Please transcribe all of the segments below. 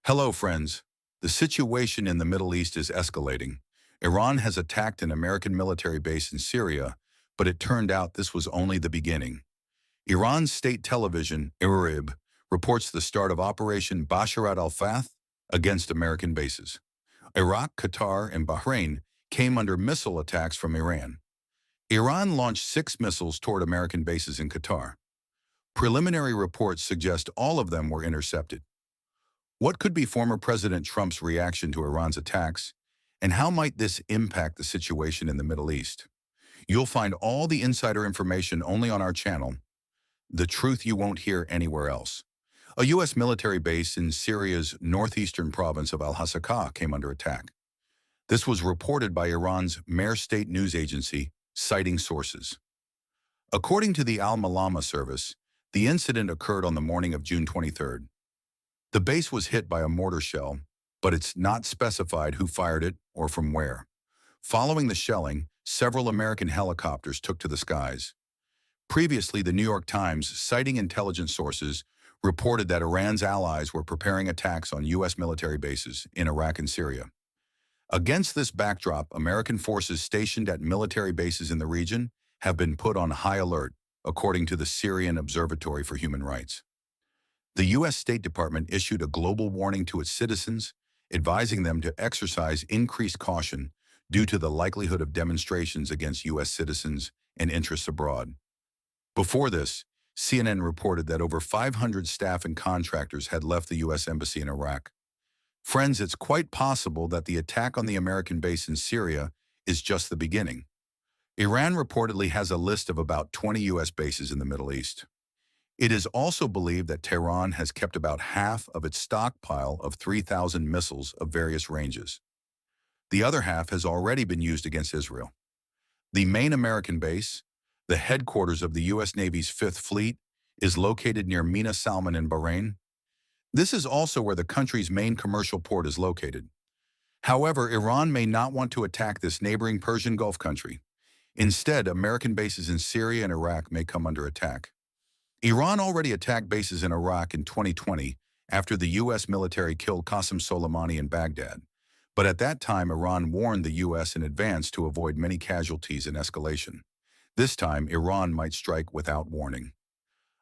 Hello, friends. The situation in the Middle East is escalating. Iran has attacked an American military base in Syria, but it turned out this was only the beginning. Iran's state television, IRIB, reports the start of Operation Basharat al-Fath against American bases. Iraq, Qatar, and Bahrain came under missile attacks from Iran. Iran launched 6 missiles toward American bases in Qatar. Preliminary reports suggest all of them were intercepted. What could be former President Trump's reaction to Iran's attacks, and how might this impact the situation in the Middle East? You'll find all the insider information only on our channel, the truth you won't hear anywhere else. A U.S. military base in Syria's northeastern province of al-Hasakah came under attack. This was reported by Iran's Mehr state news agency, citing sources. According to the Al-Malama service, the incident occurred on the morning of June 23rd. The base was hit by a mortar shell, but it's not specified who fired it or from where. Following the shelling, several American helicopters took to the skies. Previously, the New York Times, citing intelligence sources, reported that Iran's allies were preparing attacks on U.S. military bases in Iraq and Syria. Against this backdrop, American forces stationed at military bases in the region have been put on high alert, according to the Syrian Observatory for Human Rights. The U.S. State Department issued a global warning to its citizens, advising them to exercise increased caution due to the likelihood of demonstrations against U.S. citizens and interests abroad. Before this, CNN reported that over 500 staff and contractors had left the U.S. Embassy in Iraq. Friends, it's quite possible that the attack on the American base in Syria is just the beginning. Iran reportedly has a list of about 20 U.S. bases in the Middle East. It is also believed that Tehran has kept about half of its stockpile of 3,000 missiles of various ranges. The other half has already been used against Israel. The main American base, the headquarters of the U.S. Navy's Fifth Fleet, is located near Mina Salman in Bahrain. This is also where the country's main commercial port is located. However, Iran may not want to attack this neighboring Persian Gulf country. Instead, American bases in Syria and Iraq may come under attack. Iran already attacked bases in Iraq in 2020 after the U.S. military killed Qasem Soleimani in Baghdad. But at that time, Iran warned the U.S. in advance to avoid many casualties and escalation. This time, Iran might strike without warning.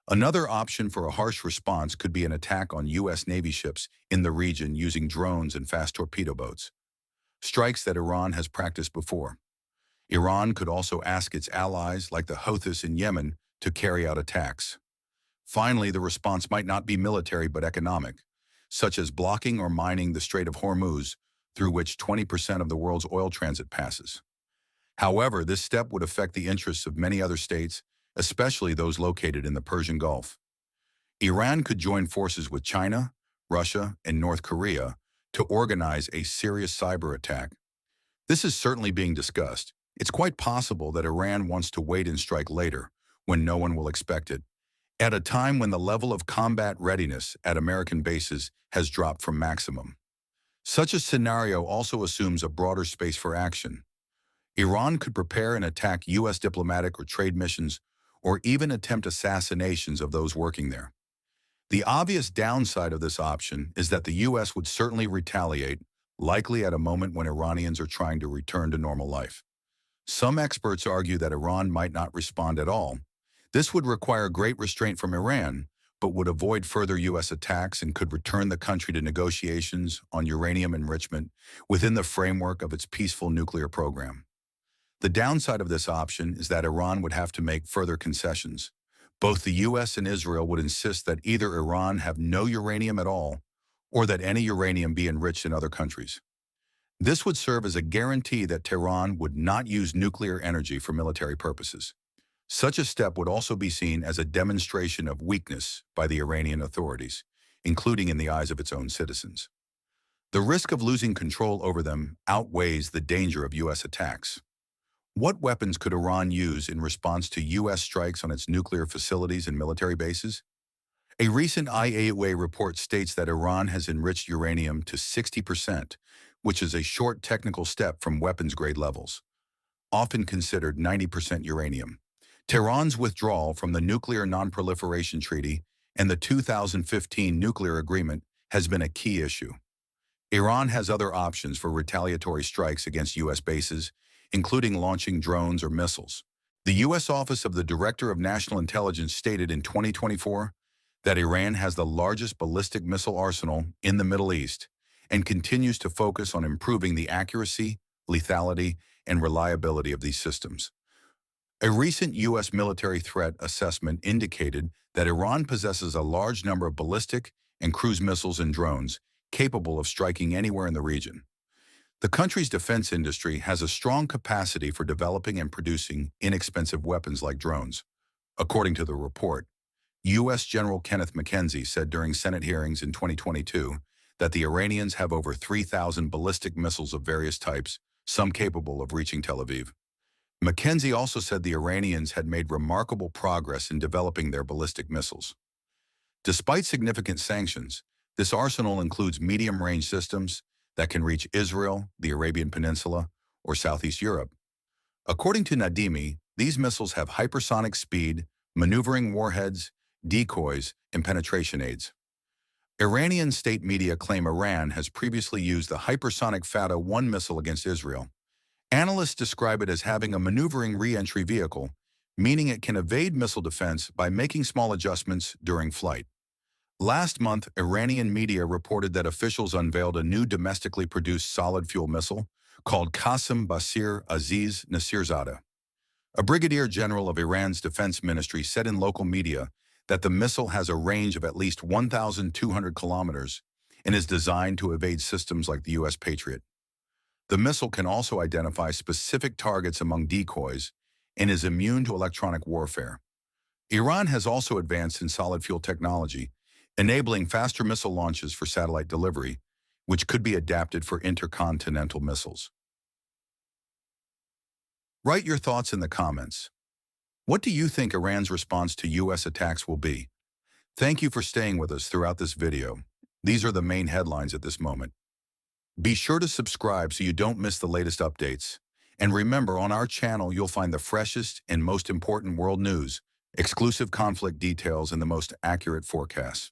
Another option for a harsh response could be an attack on U.S. Navy ships in the region using drones and fast torpedo boats, strikes that Iran has practiced before. Iran could also ask its allies, like the Houthis in Yemen, to carry out attacks. Finally, the response might not be military but economic, such as blocking or mining the Strait of Hormuz, through which 20% of the world's oil transit passes. However, this step would affect the interests of many other states, especially those located in the Persian Gulf. Iran could join forces with China, Russia, and North Korea to organize a serious cyber attack. This is certainly being discussed. It's quite possible that Iran wants to wait and strike later, when no one will expect it, at a time when the level of combat readiness at American bases has dropped from maximum. Such a scenario also assumes a broader space for action. Iran could prepare and attack U.S. diplomatic or trade missions, or even attempt assassinations of those working there. The obvious downside of this option is that the U.S. would certainly retaliate, likely at a moment when Iranians are trying to return to normal life. Some experts argue that Iran might not respond at all. This would require great restraint from Iran, but would avoid further U.S. attacks and could return the country to negotiations on uranium enrichment within the framework of its peaceful nuclear program. The downside of this option is that Iran would have to make further concessions. Both the U.S. and Israel would insist that either Iran have no uranium at all, or that any uranium be enriched in other countries. This would serve as a guarantee that Tehran would not use nuclear energy for military purposes. Such a step would also be seen as a demonstration of weakness by the Iranian authorities, including in the eyes of its own citizens. The risk of losing control over them outweighs the danger of U.S. attacks. What weapons could Iran use in response to U.S. strikes on its nuclear facilities and military bases? A recent IAEA report states that Iran has enriched uranium to 60%, which is a short technical step from weapons-grade levels, often considered 90% uranium. Tehran's withdrawal from the Nuclear Non-Proliferation Treaty and the 2015 nuclear agreement has been a key issue. Iran has other options for retaliatory strikes against U.S. bases, including launching drones or missiles. The U.S. Office of the Director of National Intelligence stated in 2024 that Iran has the largest ballistic missile arsenal in the Middle East and continues to focus on improving the accuracy, lethality, and reliability of these systems. A recent U.S. military threat assessment indicated that Iran possesses a large number of ballistic and cruise missiles and drones capable of striking anywhere in the region. The country's defense industry has a strong capacity for developing and producing inexpensive weapons like drones. According to the report, U.S. General Kenneth McKenzie said during Senate hearings in 2022 that the Iranians have over 3,000 ballistic missiles of various types, some capable of reaching Tel Aviv. McKenzie also said the Iranians had made remarkable progress in developing their ballistic missiles. Despite significant sanctions, this arsenal includes medium-range systems that can reach Israel, the Arabian Peninsula, or Southeast Europe. According to Nadimi, these missiles have hypersonic speed, maneuvering warheads, decoys, and penetration aids. Iranian state media claim Iran has previously used the hypersonic Fatah-1 missile against Israel. Analysts describe it as having a maneuvering re-entry vehicle, meaning it can evade missile defense by making small adjustments during flight. Last month, Iranian media reported that officials unveiled a new domestically produced solid-fuel missile called Qasim Basir Aziz Nasirzadeh. A brigadier general of Iran's defense ministry said in local media that the missile has a range of at least 1,200 kilometers and is designed to evade systems like the U.S. Patriot. The missile can also identify specific targets among decoys and is immune to electronic warfare. Iran has also advanced in solid-fuel technology, enabling faster missile launches for satellite delivery, which could be adapted for intercontinental missiles. Write your thoughts in the comments. What do you think Iran's response to U.S. attacks will be? Thank you for staying with us throughout this video. These are the main headlines at this moment. Be sure to subscribe so you don't miss the latest updates. And remember, on our channel, you'll find the freshest and most important world news, exclusive conflict details, and the most accurate forecasts.